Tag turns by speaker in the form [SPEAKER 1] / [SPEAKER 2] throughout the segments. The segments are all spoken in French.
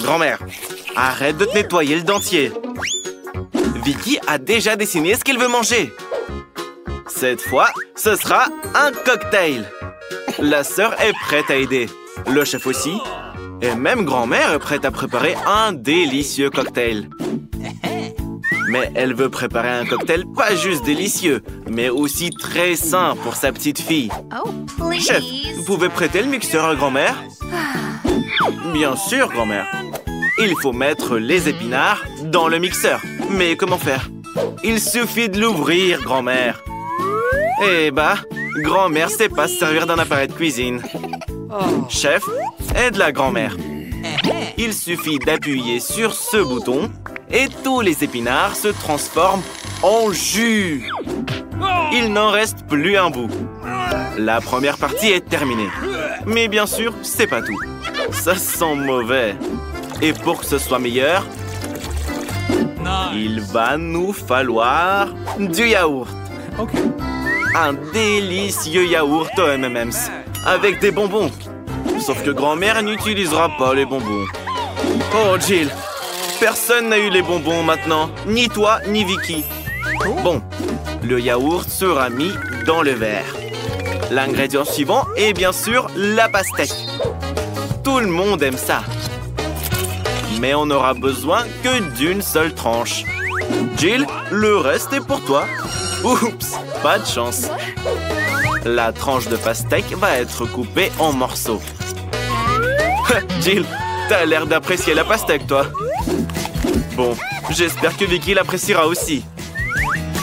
[SPEAKER 1] Grand-mère, arrête de te nettoyer le dentier. Vicky a déjà dessiné ce qu'elle veut manger. Cette fois, ce sera un cocktail. La sœur est prête à aider. Le chef aussi. Et même grand-mère est prête à préparer un délicieux cocktail. Mais elle veut préparer un cocktail pas juste délicieux, mais aussi très sain pour sa petite fille. Chef, vous pouvez prêter le mixeur à grand-mère? Bien sûr, grand-mère. Il faut mettre les épinards dans le mixeur. Mais comment faire? Il suffit de l'ouvrir, grand-mère. Eh bah, grand-mère sait pas se servir d'un appareil de cuisine. Chef, aide la grand-mère. Il suffit d'appuyer sur ce bouton et tous les épinards se transforment en jus. Il n'en reste plus un bout. La première partie est terminée. Mais bien sûr, c'est pas tout. Ça sent mauvais. Et pour que ce soit meilleur, il va nous falloir du yaourt. Un délicieux yaourt aux M&M's avec des bonbons. Sauf que grand-mère n'utilisera pas les bonbons. Oh, Jill, personne n'a eu les bonbons maintenant. Ni toi, ni Vicky. Bon, le yaourt sera mis dans le verre. L'ingrédient suivant est bien sûr la pastèque. Tout le monde aime ça. Mais on n'aura besoin que d'une seule tranche. Jill, le reste est pour toi. Oups, pas de chance. La tranche de pastèque va être coupée en morceaux. Jill, t'as l'air d'apprécier la pastèque, toi. Bon, j'espère que Vicky l'appréciera aussi.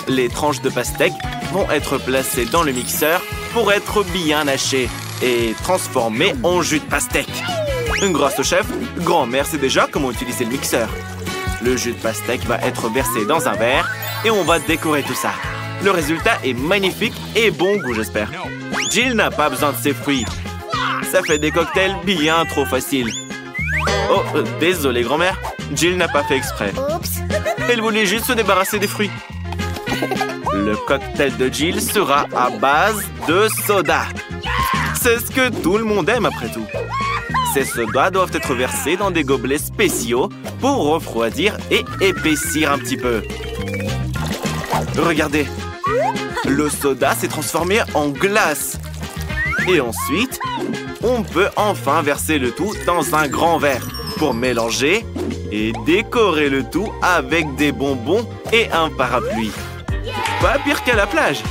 [SPEAKER 1] Les tranches de pastèque vont être placées dans le mixeur pour être bien hachées et transformées en jus de pastèque. Grâce au chef, grand-mère sait déjà comment utiliser le mixeur. Le jus de pastèque va être versé dans un verre et on va décorer tout ça. Le résultat est magnifique et bon goût, j'espère. Jill n'a pas besoin de ses fruits. Ça fait des cocktails bien trop faciles. Oh, désolé, grand-mère. Jill n'a pas fait exprès. Elle voulait juste se débarrasser des fruits. Le cocktail de Jill sera à base de soda. C'est ce que tout le monde aime après tout. Ces sodas doivent être versés dans des gobelets spéciaux pour refroidir et épaissir un petit peu. Regardez, le soda s'est transformé en glace. Et ensuite, on peut enfin verser le tout dans un grand verre pour mélanger et décorer le tout avec des bonbons et un parapluie. Pas pire qu'à la plage.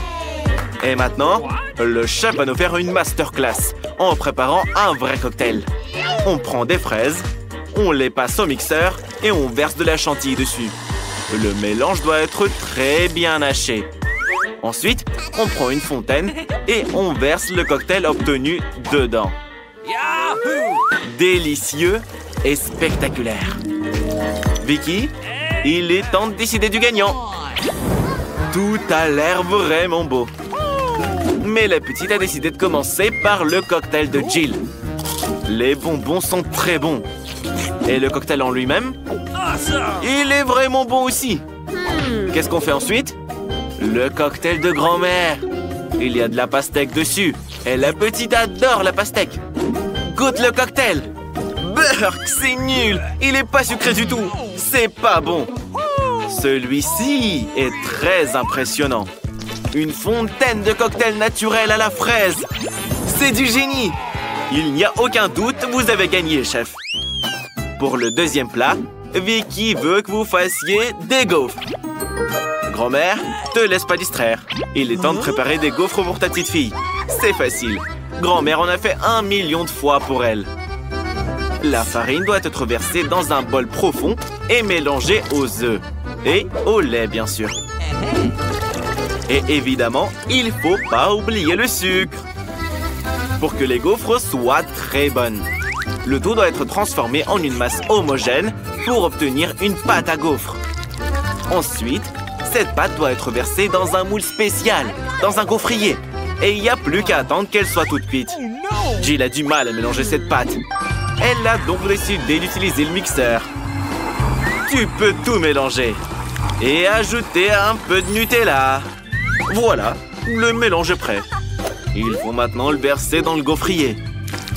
[SPEAKER 1] Et maintenant, le chef va nous faire une masterclass en préparant un vrai cocktail. On prend des fraises, on les passe au mixeur et on verse de la chantilly dessus. Le mélange doit être très bien haché. Ensuite, on prend une fontaine et on verse le cocktail obtenu dedans. Délicieux et spectaculaire. Vicky, il est temps de décider du gagnant. Tout a l'air vraiment beau. Mais la petite a décidé de commencer par le cocktail de Jill. Les bonbons sont très bons. Et le cocktail en lui-même, il est vraiment bon aussi. Qu'est-ce qu'on fait ensuite? Le cocktail de grand-mère. Il y a de la pastèque dessus. Et la petite adore la pastèque. Goûte le cocktail. Burk, c'est nul. Il est pas sucré du tout. C'est pas bon. Celui-ci est très impressionnant. Une fontaine de cocktail naturel à la fraise. C'est du génie. Il n'y a aucun doute, vous avez gagné, chef. Pour le deuxième plat, Vicky veut que vous fassiez des gaufres. Grand-mère, te laisse pas distraire. Il est temps de préparer des gaufres pour ta petite fille. C'est facile. Grand-mère en a fait 1 million de fois pour elle. La farine doit être versée dans un bol profond et mélangée aux œufs. Et au lait, bien sûr. Et évidemment, il ne faut pas oublier le sucre. Pour que les gaufres soient très bonnes, le tout doit être transformé en une masse homogène pour obtenir une pâte à gaufres. Ensuite, cette pâte doit être versée dans un moule spécial, dans un gaufrier. Et il n'y a plus qu'à attendre qu'elle soit toute cuite. Jill a du mal à mélanger cette pâte. Elle a donc décidé d'utiliser le mixeur. Tu peux tout mélanger. Et ajouter un peu de Nutella. Voilà, le mélange est prêt. Il faut maintenant le verser dans le gaufrier.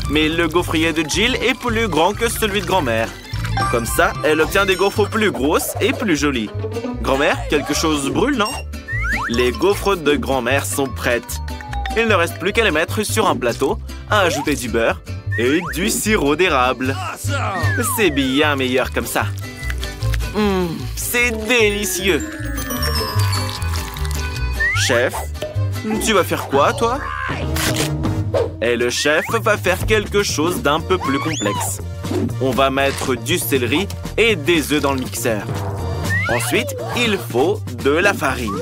[SPEAKER 1] Mais le gaufrier de Jill est plus grand que celui de grand-mère. Comme ça, elle obtient des gaufres plus grosses et plus jolies. Grand-mère, quelque chose brûle, non? Les gaufres de grand-mère sont prêtes. Il ne reste plus qu'à les mettre sur un plateau, à ajouter du beurre et du sirop d'érable. C'est bien meilleur comme ça. C'est délicieux. Chef, tu vas faire quoi, toi? Et le chef va faire quelque chose d'un peu plus complexe. On va mettre du céleri et des œufs dans le mixeur. Ensuite, il faut de la farine.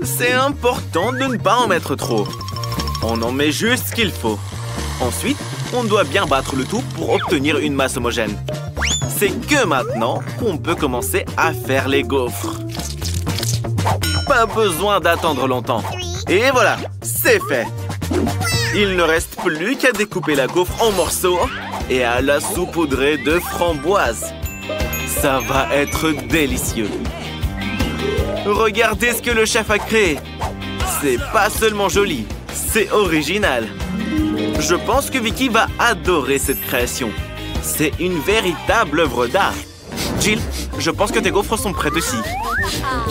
[SPEAKER 1] C'est important de ne pas en mettre trop. On en met juste ce qu'il faut. Ensuite, on doit bien battre le tout pour obtenir une masse homogène. C'est que maintenant qu'on peut commencer à faire les gaufres. Pas besoin d'attendre longtemps. Et voilà, c'est fait. Il ne reste plus qu'à découper la gaufre en morceaux et à la saupoudrer de framboises. Ça va être délicieux. Regardez ce que le chef a créé. C'est pas seulement joli, c'est original. Je pense que Vicky va adorer cette création. C'est une véritable œuvre d'art. Jill, je pense que tes gaufres sont prêtes aussi.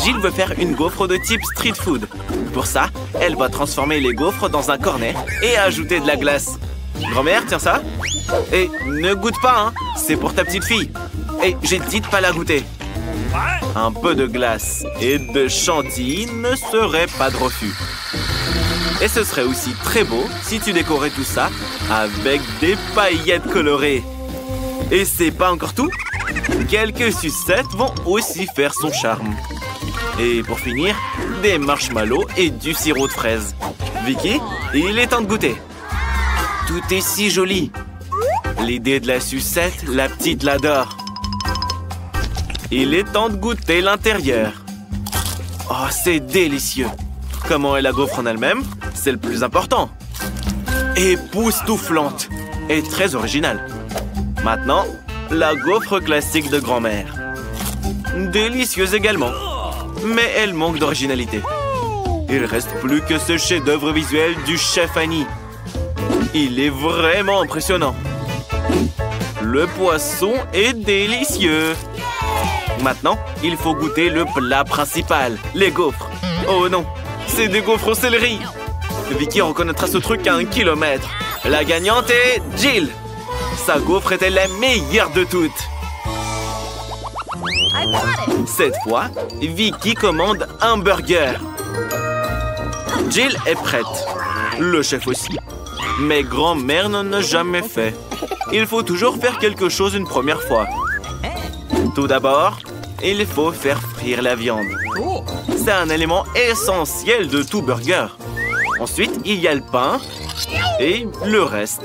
[SPEAKER 1] Jill veut faire une gaufre de type street food. Pour ça, elle va transformer les gaufres dans un cornet et ajouter de la glace. Grand-mère, tiens ça. Et ne goûte pas, hein. C'est pour ta petite fille. Et j'ai dit de pas la goûter. Un peu de glace et de chantilly ne serait pas de refus. Et ce serait aussi très beau si tu décorais tout ça avec des paillettes colorées. Et c'est pas encore tout. Quelques sucettes vont aussi faire son charme. Et pour finir, des marshmallows et du sirop de fraise. Vicky, il est temps de goûter. Tout est si joli. L'idée de la sucette, la petite l'adore. Il est temps de goûter l'intérieur. Oh, c'est délicieux. Comment est la gaufre en elle-même? C'est le plus important. Époustouflante et très originale. Maintenant, la gaufre classique de grand-mère. Délicieuse également. Mais elle manque d'originalité. Il reste plus que ce chef-d'œuvre visuel du chef Annie. Il est vraiment impressionnant. Le poisson est délicieux. Maintenant, il faut goûter le plat principal, les gaufres. Oh non, c'est des gaufres au céleri. Vicky reconnaîtra ce truc à 1 kilomètre. La gagnante est Jill. Sa gaufre était la meilleure de toutes. Cette fois, Vicky commande un burger. Jill est prête. Le chef aussi. Mais grand-mère n'en a jamais fait. Il faut toujours faire quelque chose une première fois. Tout d'abord, il faut faire frire la viande. C'est un élément essentiel de tout burger. Ensuite, il y a le pain et le reste.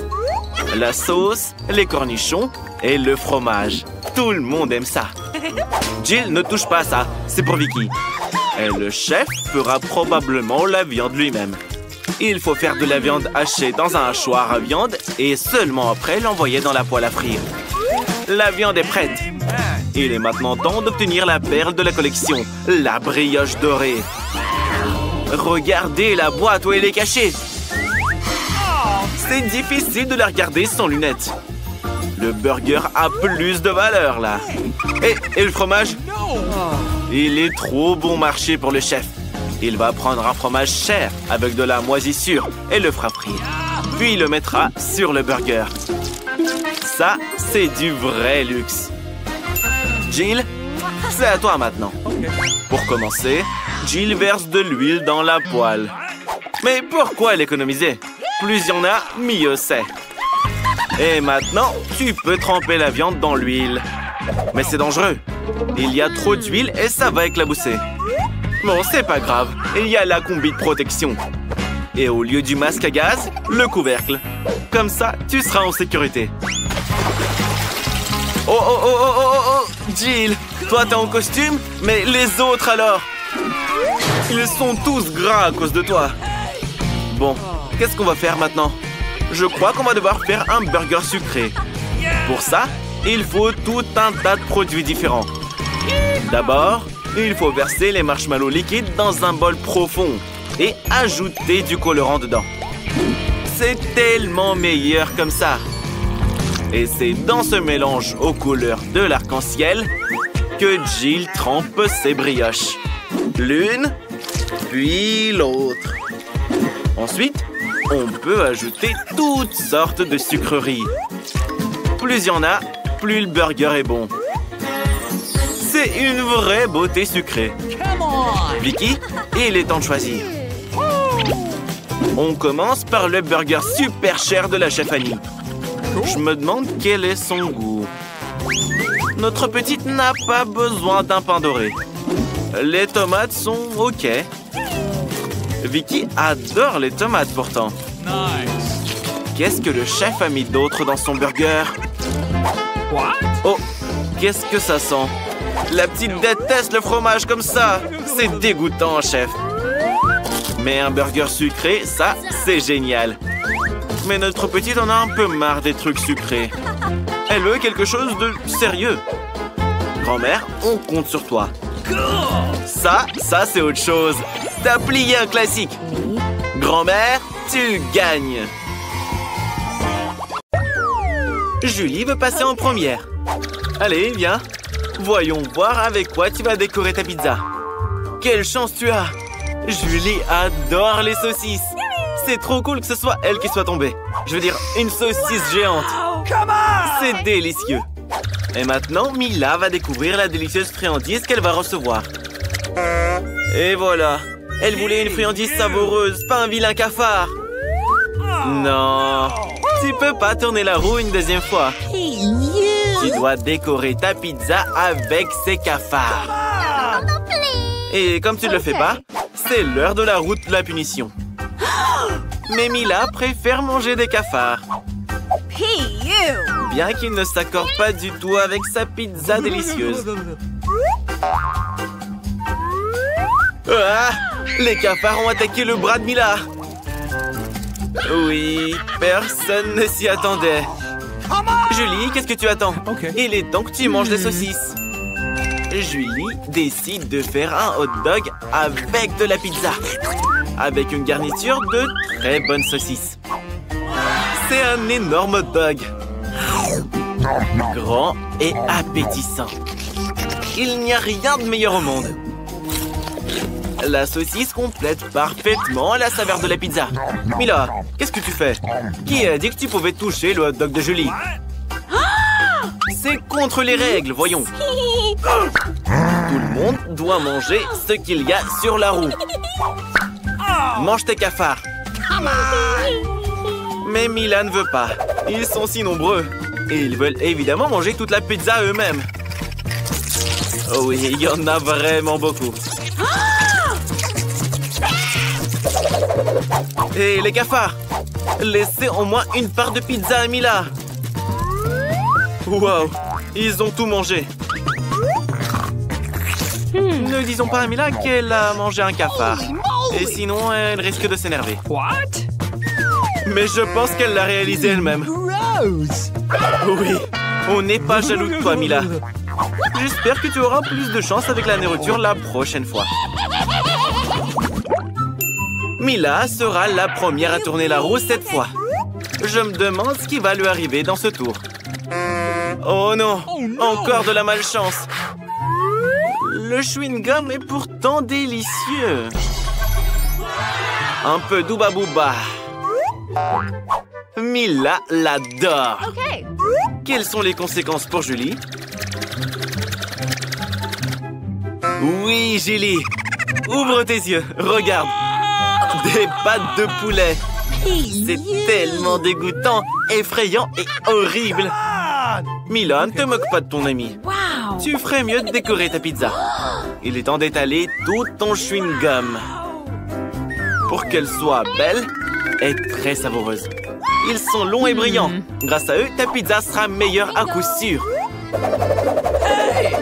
[SPEAKER 1] La sauce, les cornichons et le fromage. Tout le monde aime ça. Jill ne touche pas à ça, c'est pour Vicky. Et le chef fera probablement la viande lui-même. Il faut faire de la viande hachée dans un hachoir à viande et seulement après l'envoyer dans la poêle à frire. La viande est prête. Il est maintenant temps d'obtenir la perle de la collection, la brioche dorée. Regardez la boîte où elle est cachée. C'est difficile de la regarder sans lunettes. Le burger a plus de valeur, là. Et le fromage? Il est trop bon marché pour le chef. Il va prendre un fromage cher avec de la moisissure et le fera frire. Puis il le mettra sur le burger. Ça, c'est du vrai luxe. Jill, c'est à toi maintenant. Pour commencer, Jill verse de l'huile dans la poêle. Mais pourquoi l'économiser? Plus il y en a, mieux c'est. Et maintenant, tu peux tremper la viande dans l'huile. Mais c'est dangereux. Il y a trop d'huile et ça va éclabousser. Bon, c'est pas grave. Il y a la combi de protection. Et au lieu du masque à gaz, le couvercle. Comme ça, tu seras en sécurité. Oh, oh, oh, oh, oh, oh, oh, Jill, toi t'es en costume, mais les autres alors? Ils sont tous gras à cause de toi. Bon, qu'est-ce qu'on va faire maintenant? Je crois qu'on va devoir faire un burger sucré. Pour ça, il faut tout un tas de produits différents. D'abord, il faut verser les marshmallows liquides dans un bol profond et ajouter du colorant dedans. C'est tellement meilleur comme ça. Et c'est dans ce mélange aux couleurs de l'arc-en-ciel que Jill trempe ses brioches. L'une, puis l'autre. Ensuite, on peut ajouter toutes sortes de sucreries. Plus il y en a, plus le burger est bon. C'est une vraie beauté sucrée. Vicky, il est temps de choisir. On commence par le burger super cher de la chef Annie. Je me demande quel est son goût. Notre petite n'a pas besoin d'un pain doré. Les tomates sont OK. Vicky adore les tomates pourtant. Qu'est-ce que le chef a mis d'autre dans son burger? Oh, qu'est-ce que ça sent? La petite déteste le fromage comme ça. C'est dégoûtant, chef. Mais un burger sucré, ça, c'est génial. Mais notre petite en a un peu marre des trucs sucrés. Elle veut quelque chose de sérieux. Grand-mère, on compte sur toi. Ça c'est autre chose. T'as plié un classique. Grand-mère, tu gagnes. Julie veut passer en première. Allez, viens. Voyons voir avec quoi tu vas décorer ta pizza. Quelle chance tu as! Julie adore les saucisses. C'est trop cool que ce soit elle qui soit tombée. Je veux dire, une saucisse géante. C'est délicieux. Et maintenant, Mila va découvrir la délicieuse friandise qu'elle va recevoir. Et voilà. Elle voulait une friandise savoureuse, pas un vilain cafard. Non. Tu peux pas tourner la roue une deuxième fois. Tu dois décorer ta pizza avec ces cafards. Et comme tu ne le fais pas, c'est l'heure de la route de la punition. Mais Mila préfère manger des cafards. Bien qu'il ne s'accorde pas du tout avec sa pizza délicieuse. Ah! Les cafards ont attaqué le bras de Mila. Oui, personne ne s'y attendait. Julie, qu'est-ce que tu attends? Il est temps que tu manges des saucisses. Julie décide de faire un hot dog avec de la pizza. Avec une garniture de très bonnes saucisses. C'est un énorme hot dog. Grand et appétissant. Il n'y a rien de meilleur au monde. La saucisse complète parfaitement la saveur de la pizza. Mila, qu'est-ce que tu fais? Qui a dit que tu pouvais toucher le hot dog de Julie? C'est contre les règles, voyons. Tout le monde doit manger ce qu'il y a sur la roue. Mange tes cafards. Mais Mila ne veut pas. Ils sont si nombreux. Et ils veulent évidemment manger toute la pizza eux-mêmes. Oh oui, il y en a vraiment beaucoup. Et les cafards, laissez au moins une part de pizza à Mila. Wow, ils ont tout mangé. Ne disons pas à Mila qu'elle a mangé un cafard. Et sinon, elle risque de s'énerver. Mais je pense qu'elle l'a réalisé elle-même. Oui, on n'est pas jaloux de toi, Mila. J'espère que tu auras plus de chance avec la nourriture la prochaine fois. Mila sera la première à tourner la roue cette fois. Je me demande ce qui va lui arriver dans ce tour. Oh non, encore de la malchance. Le chewing-gum est pourtant délicieux. Un peu d'ouba bouba. Mila l'adore. Quelles sont les conséquences pour Julie? Oui, Julie. Ouvre tes yeux, regarde. Des pattes de poulet. C'est tellement dégoûtant, effrayant et horrible. Mila, ne te moque pas de ton ami. Tu ferais mieux de décorer ta pizza. Il est temps d'étaler tout ton chewing-gum. Pour qu'elle soit belle et très savoureuse. Ils sont longs et brillants. Grâce à eux, ta pizza sera meilleure à coup sûr.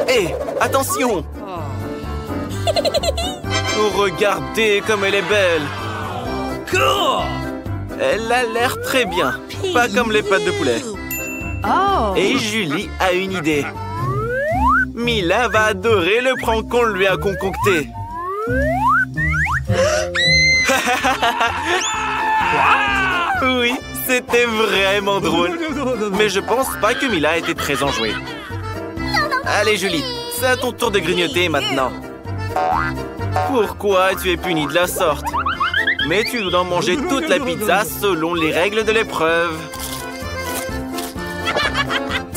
[SPEAKER 1] Hé, attention! Oh, regardez comme elle est belle. Elle a l'air très bien. Pas comme les pâtes de poulet. Et Julie a une idée. Mila va adorer le prank qu'on lui a concocté. Oui, c'était vraiment drôle. Mais je pense pas que Mila était très enjouée. Allez, Julie, c'est à ton tour de grignoter maintenant. Pourquoi tu es punie de la sorte? Mais tu dois manger toute la pizza selon les règles de l'épreuve.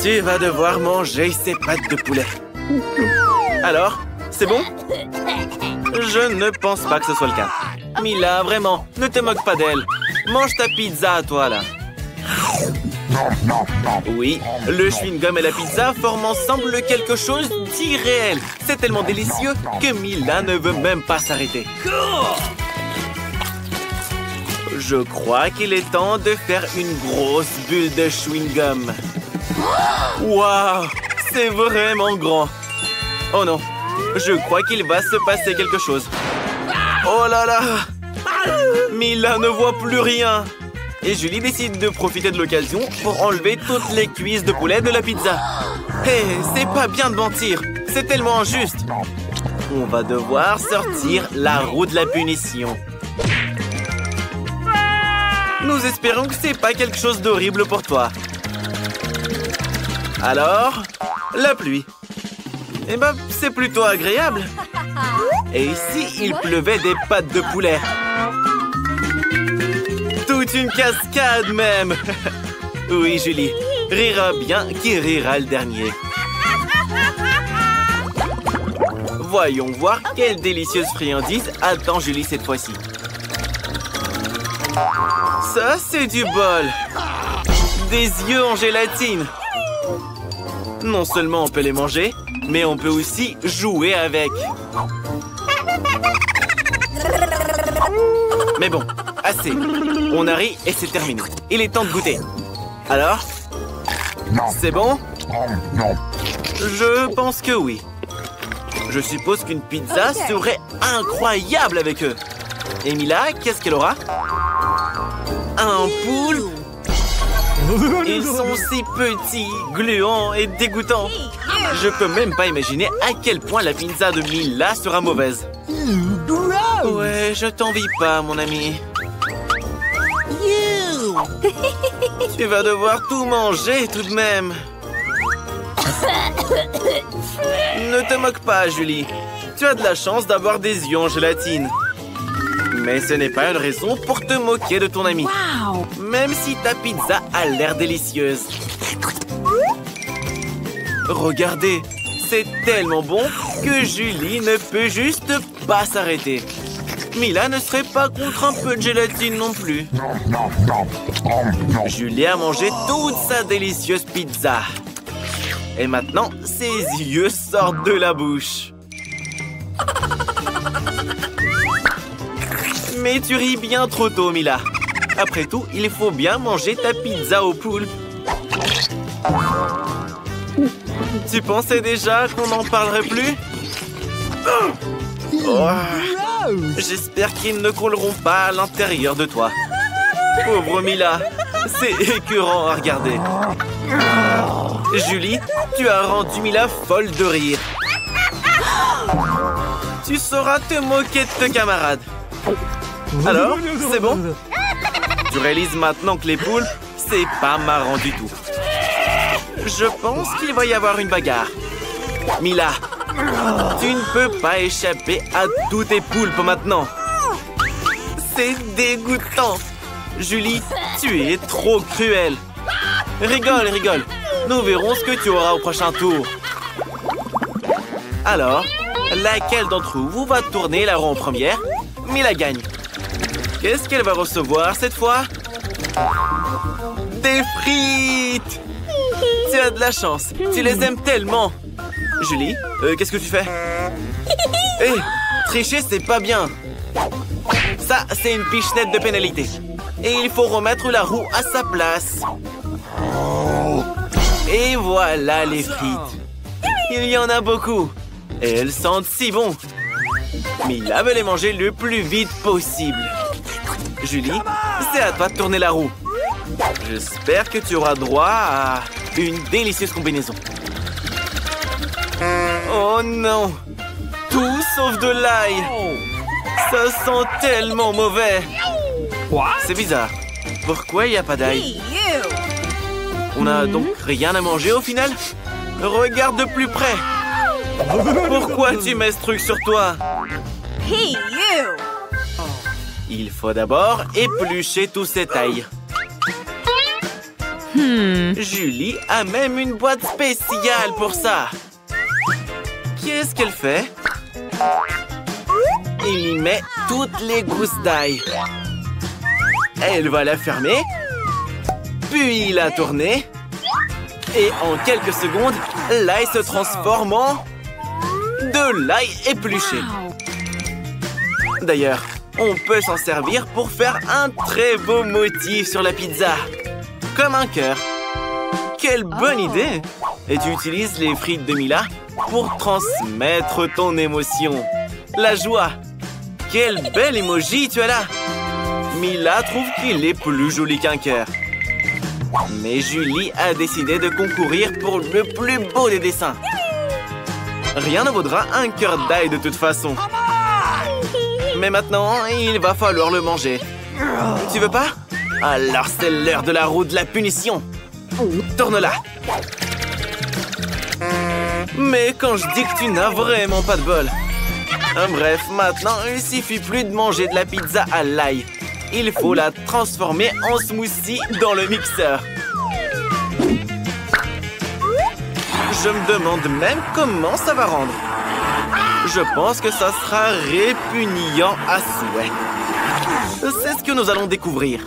[SPEAKER 1] Tu vas devoir manger ces pâtes de poulet. Alors, c'est bon? Je ne pense pas que ce soit le cas. Mila, vraiment, ne te moque pas d'elle. Mange ta pizza à toi, là. Oui, le chewing-gum et la pizza forment ensemble quelque chose d'irréel. C'est tellement délicieux que Mila ne veut même pas s'arrêter. Je crois qu'il est temps de faire une grosse bulle de chewing-gum. Waouh, c'est vraiment grand. Oh non, je crois qu'il va se passer quelque chose. Oh là là! Mila ne voit plus rien. Et Julie décide de profiter de l'occasion pour enlever toutes les cuisses de poulet de la pizza. Hé, c'est pas bien de mentir. C'est tellement injuste. On va devoir sortir la roue de la punition. Nous espérons que c'est pas quelque chose d'horrible pour toi. Alors, la pluie. Eh ben, c'est plutôt agréable. Et ici, il pleuvait des pâtes de poulet. Toute une cascade même. Oui, Julie. Rira bien qui rira le dernier. Voyons voir quelle délicieuse friandise attend Julie cette fois-ci. Ça, c'est du bol. Des yeux en gélatine. Non seulement on peut les manger, mais on peut aussi jouer avec. Mais bon, assez. On a ri et c'est terminé. Il est temps de goûter. Alors? C'est bon? Je pense que oui. Je suppose qu'une pizza serait incroyable avec eux. Et Mila, qu'est-ce qu'elle aura? Un poulpe? Ils sont si petits, gluants et dégoûtants. Je peux même pas imaginer à quel point la pizza de Mila sera mauvaise. Ouais, je t'envie pas, mon ami. Tu vas devoir tout manger tout de même. Ne te moque pas, Julie. Tu as de la chance d'avoir des yeux en gélatine. Mais ce n'est pas une raison pour te moquer de ton ami. Même si ta pizza a l'air délicieuse. Regardez, c'est tellement bon que Julie ne peut juste pas s'arrêter. Mila ne serait pas contre un peu de gélatine non plus. Julie a mangé toute sa délicieuse pizza. Et maintenant, ses yeux sortent de la bouche. Mais tu ris bien trop tôt, Mila. Après tout, il faut bien manger ta pizza au poulpe. Tu pensais déjà qu'on n'en parlerait plus? Oh. J'espère qu'ils ne couleront pas à l'intérieur de toi. Pauvre Mila, c'est écœurant à regarder. Julie, tu as rendu Mila folle de rire. Tu sauras te moquer de tes camarades. Alors, c'est bon? Tu réalises maintenant que les poulpes, c'est pas marrant du tout. Je pense qu'il va y avoir une bagarre. Mila, tu ne peux pas échapper à tous tes poulpes maintenant. C'est dégoûtant. Julie, tu es trop cruelle. Rigole, rigole. Nous verrons ce que tu auras au prochain tour. Alors, laquelle d'entre vous va tourner la roue en première? Mila gagne. Qu'est-ce qu'elle va recevoir cette fois? Des frites! Tu as de la chance. Tu les aimes tellement. Julie, qu'est-ce que tu fais? Hé, tricher, c'est pas bien. Ça, c'est une pichenette de pénalité. Et il faut remettre la roue à sa place. Et voilà les frites. Il y en a beaucoup. Et elles sentent si bon. Mila veut les manger le plus vite possible. Julie, c'est à toi de tourner la roue. J'espère que tu auras droit à une délicieuse combinaison. Oh non! Tout sauf de l'ail! Ça sent tellement mauvais! C'est bizarre. Pourquoi il n'y a pas d'ail? On n'a donc rien à manger au final? Regarde de plus près. Pourquoi tu mets ce truc sur toi? Il faut d'abord éplucher tous ces tailles. Julie a même une boîte spéciale pour ça. Qu'est-ce qu'elle fait? Elle y met toutes les gousses d'ail. Elle va la fermer, puis la tourner. Et en quelques secondes, l'ail se transforme en de l'ail épluché. D'ailleurs, on peut s'en servir pour faire un très beau motif sur la pizza. Comme un cœur. Quelle bonne idée! Et tu utilises les frites de Mila pour transmettre ton émotion. La joie. Quel bel emoji tu as là! Mila trouve qu'il est plus joli qu'un cœur. Mais Julie a décidé de concourir pour le plus beau des dessins. Rien ne vaudra un cœur d'ail de toute façon. Mais maintenant, il va falloir le manger. Tu veux pas? Alors c'est l'heure de la roue de la punition. Tourne-la. Mais quand je dis que tu n'as vraiment pas de bol. Bref, maintenant, il suffit plus de manger de la pizza à l'ail. Il faut la transformer en smoothie dans le mixeur. Je me demande même comment ça va rendre. Je pense que ça sera répugnant à souhait. C'est ce que nous allons découvrir.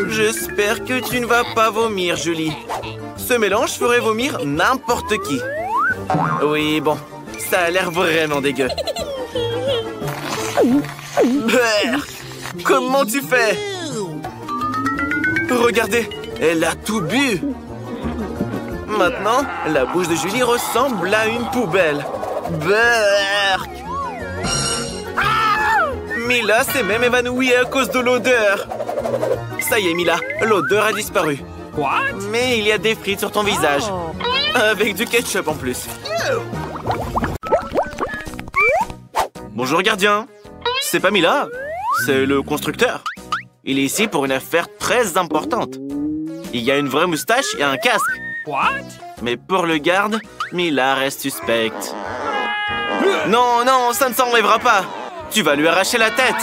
[SPEAKER 1] J'espère que tu ne vas pas vomir, Julie. Ce mélange ferait vomir n'importe qui. Oui, bon, ça a l'air vraiment dégueu. Comment tu fais? Regardez, elle a tout bu. Maintenant, la bouche de Julie ressemble à une poubelle. Berk. Mila s'est même évanouie à cause de l'odeur. Ça y est, Mila, l'odeur a disparu. Mais il y a des frites sur ton visage. Avec du ketchup en plus. Bonjour, gardien. C'est pas Mila, c'est le constructeur. Il est ici pour une affaire très importante. Il y a une vraie moustache et un casque. Mais pour le garde, Mila reste suspecte. Non, non, ça ne s'enlèvera pas. Tu vas lui arracher la tête.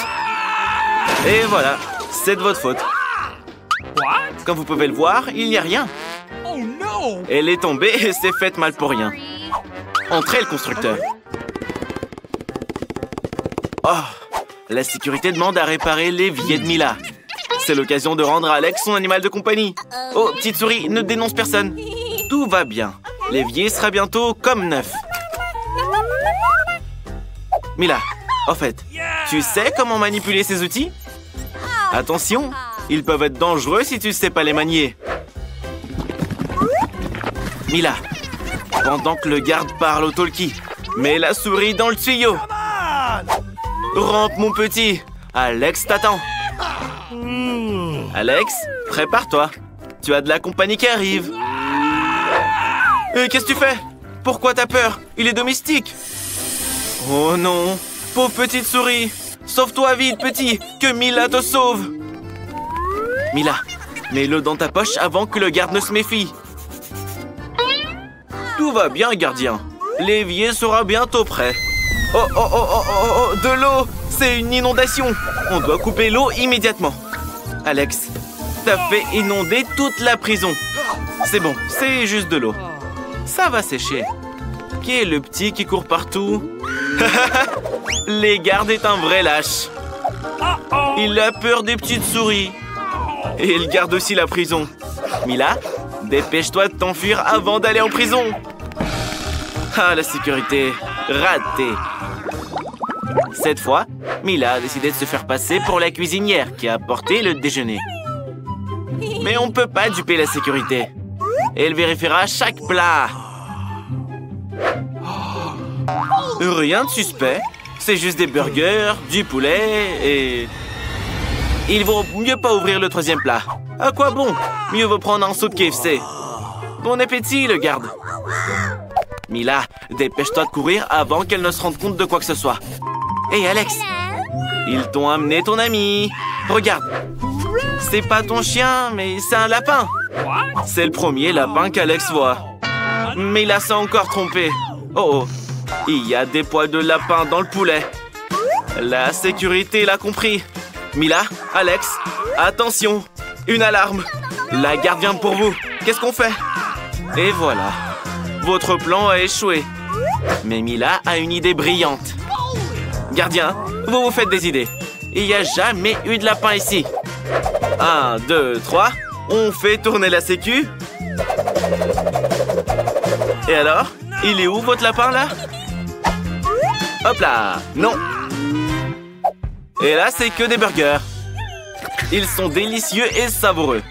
[SPEAKER 1] Et voilà, c'est de votre faute. Comme vous pouvez le voir, il n'y a rien. Elle est tombée et s'est faite mal pour rien. Entrez, le constructeur. Oh, la sécurité demande à réparer l'évier de Mila. C'est l'occasion de rendre à Alex son animal de compagnie. Oh, petite souris, ne dénonce personne. Tout va bien. L'évier sera bientôt comme neuf. Mila, en fait, tu sais comment manipuler ces outils? Attention, ils peuvent être dangereux si tu ne sais pas les manier. Mila, pendant que le garde parle au talkie, mets la souris dans le tuyau. Rampe, mon petit. Alex t'attend. Alex, prépare-toi. Tu as de la compagnie qui arrive. Qu'est-ce que tu fais? Pourquoi t'as peur? Il est domestique. Oh non, pauvre petite souris. Sauve-toi vite, petit, que Mila te sauve. Mila, mets-le dans ta poche avant que le garde ne se méfie. Tout va bien, gardien. L'évier sera bientôt prêt. Oh, oh, oh, oh, oh, oh, de l'eau! C'est une inondation! On doit couper l'eau immédiatement. Alex, t'as fait inonder toute la prison. C'est bon, c'est juste de l'eau. Ça va sécher. Qui est le petit qui court partout? Les gardes est un vrai lâche. Il a peur des petites souris. Et il garde aussi la prison. Mila, dépêche-toi de t'enfuir avant d'aller en prison. Ah, la sécurité. Raté. Cette fois, Mila a décidé de se faire passer pour la cuisinière qui a apporté le déjeuner. Mais on ne peut pas duper la sécurité. Elle vérifiera chaque plat. Rien de suspect. C'est juste des burgers, du poulet et... Il vaut mieux pas ouvrir le troisième plat. À quoi bon? Mieux vaut prendre un saut de KFC. Bon appétit, le garde. Mila, dépêche-toi de courir avant qu'elle ne se rende compte de quoi que ce soit. Hey, Alex, ils t'ont amené ton ami. Regarde. C'est pas ton chien, mais c'est un lapin. C'est le premier lapin qu'Alex voit. Mais il s'est encore trompé. Oh, il y a des poils de lapin dans le poulet. La sécurité l'a compris. Mila, Alex, attention. Une alarme. La garde vient pour vous. Qu'est-ce qu'on fait? Et voilà. Votre plan a échoué. Mais Mila a une idée brillante. Gardien, vous vous faites des idées. Il n'y a jamais eu de lapin ici. 1, 2, 3. On fait tourner la sécu. Et alors? Il est où votre lapin là? Hop là! Non! Et là, c'est que des burgers. Ils sont délicieux et savoureux.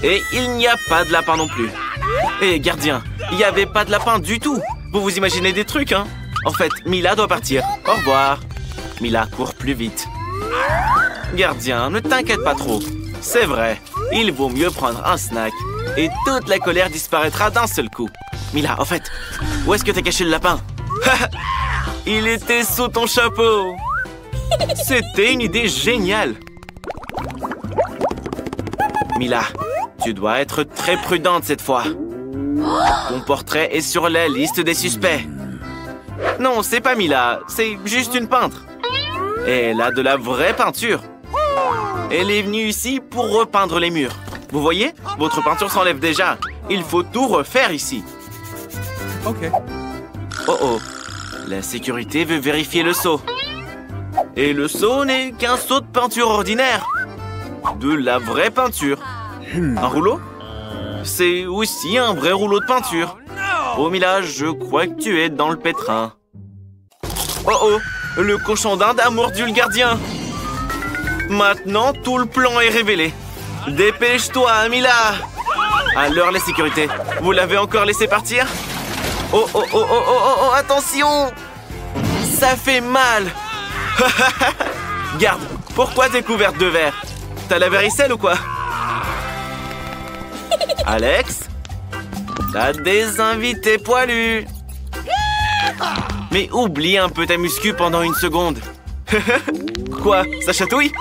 [SPEAKER 1] Et il n'y a pas de lapin non plus. Et gardien, il n'y avait pas de lapin du tout. Vous vous imaginez des trucs, hein? En fait, Mila doit partir. Au revoir. Mila court plus vite. Gardien, ne t'inquiète pas trop. C'est vrai, il vaut mieux prendre un snack. Et toute la colère disparaîtra d'un seul coup. Mila, en fait, où est-ce que t'as caché le lapin? Il était sous ton chapeau. C'était une idée géniale. Mila, tu dois être très prudente cette fois. Ton portrait est sur la liste des suspects. Non, c'est pas Mila, c'est juste une peintre. Et elle a de la vraie peinture. Elle est venue ici pour repeindre les murs. Vous voyez? Votre peinture s'enlève déjà. Il faut tout refaire ici.
[SPEAKER 2] Ok.
[SPEAKER 1] Oh oh. La sécurité veut vérifier le seau. Et le seau n'est qu'un seau de peinture ordinaire. De la vraie peinture. Un rouleau? C'est aussi un vrai rouleau de peinture. Oh Mila, je crois que tu es dans le pétrin. Oh oh. Le cochon d'Inde a mordu le gardien. Maintenant, tout le plan est révélé. Dépêche-toi, Mila. Alors, la sécurité, vous l'avez encore laissé partir? Oh, oh, oh, oh, oh, oh, oh, attention! Ça fait mal. Garde, pourquoi t'es couverte de verre? T'as la varicelle ou quoi? Alex? T'as des invités poilus. Mais oublie un peu ta muscu pendant une seconde. Quoi? Ça chatouille?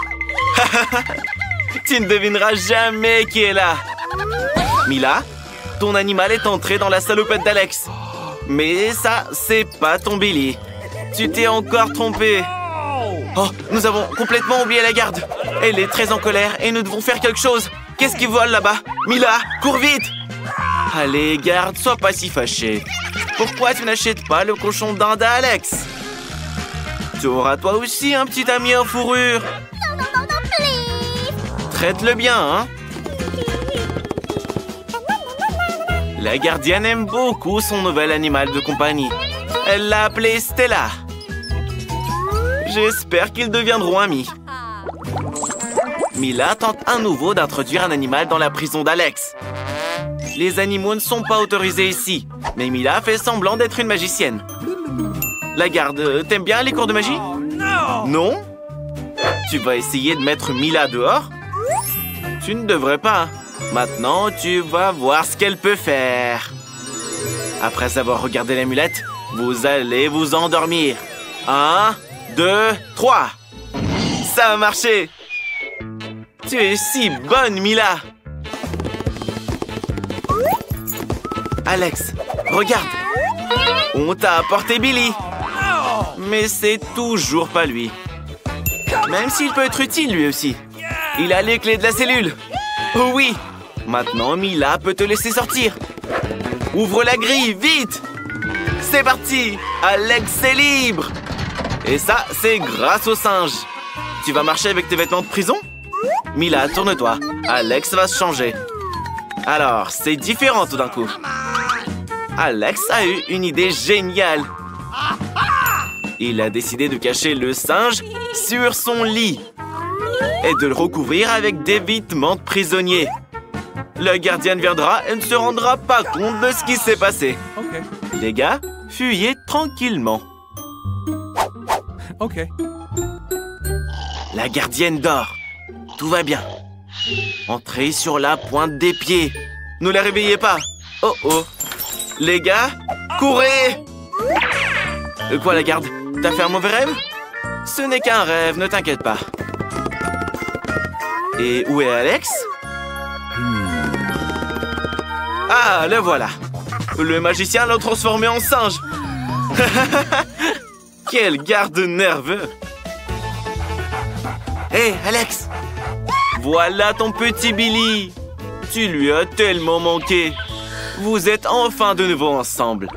[SPEAKER 1] Tu ne devineras jamais qui est là. Mila, ton animal est entré dans la salopette d'Alex. Mais ça, c'est pas ton Billy. Tu t'es encore trompé. Oh, nous avons complètement oublié la garde. Elle est très en colère et nous devons faire quelque chose. Qu'est-ce qui vole là-bas? Mila, cours vite! Allez, garde, sois pas si fâché. Pourquoi tu n'achètes pas le cochon d'Inde à Alex? Tu auras toi aussi un petit ami en fourrure.
[SPEAKER 3] Non, please.
[SPEAKER 1] Traite-le bien, hein? La gardienne aime beaucoup son nouvel animal de compagnie. Elle l'a appelé Stella. J'espère qu'ils deviendront amis. Mila tente à nouveau d'introduire un animal dans la prison d'Alex. Les animaux ne sont pas autorisés ici, mais Mila fait semblant d'être une magicienne. La garde, t'aimes bien les cours de magie? Non? Tu vas essayer de mettre Mila dehors? Tu ne devrais pas. Maintenant, tu vas voir ce qu'elle peut faire. Après avoir regardé l'amulette, vous allez vous endormir. 1, 2, 3. Ça a marché. Tu es si bonne, Mila. Alex, regarde. On t'a apporté Billy. Mais c'est toujours pas lui. Même s'il peut être utile, lui aussi. Il a les clés de la cellule. Oh oui. Maintenant, Mila peut te laisser sortir. Ouvre la grille, vite. C'est parti. Alex est libre. Et ça, c'est grâce au singe. Tu vas marcher avec tes vêtements de prison? Mila, tourne-toi. Alex va se changer. Alors, c'est différent tout d'un coup. Alex a eu une idée géniale. Il a décidé de cacher le singe sur son lit et de le recouvrir avec des vêtements de prisonnier. La gardienne viendra et ne se rendra pas compte de ce qui s'est passé.
[SPEAKER 2] Ok.
[SPEAKER 1] Les gars, fuyez tranquillement.
[SPEAKER 2] Ok.
[SPEAKER 1] La gardienne dort. Tout va bien. Entrez sur la pointe des pieds. Ne la réveillez pas. Oh oh. Les gars, courez! Quoi, la garde? T'as fait un mauvais rêve? Ce n'est qu'un rêve, ne t'inquiète pas. Et où est Alex? Ah, le voilà. Le magicien l'a transformé en singe. Quel garde nerveux. Hé, Alex. Voilà ton petit Billy. Tu lui as tellement manqué. Vous êtes enfin de nouveau ensemble.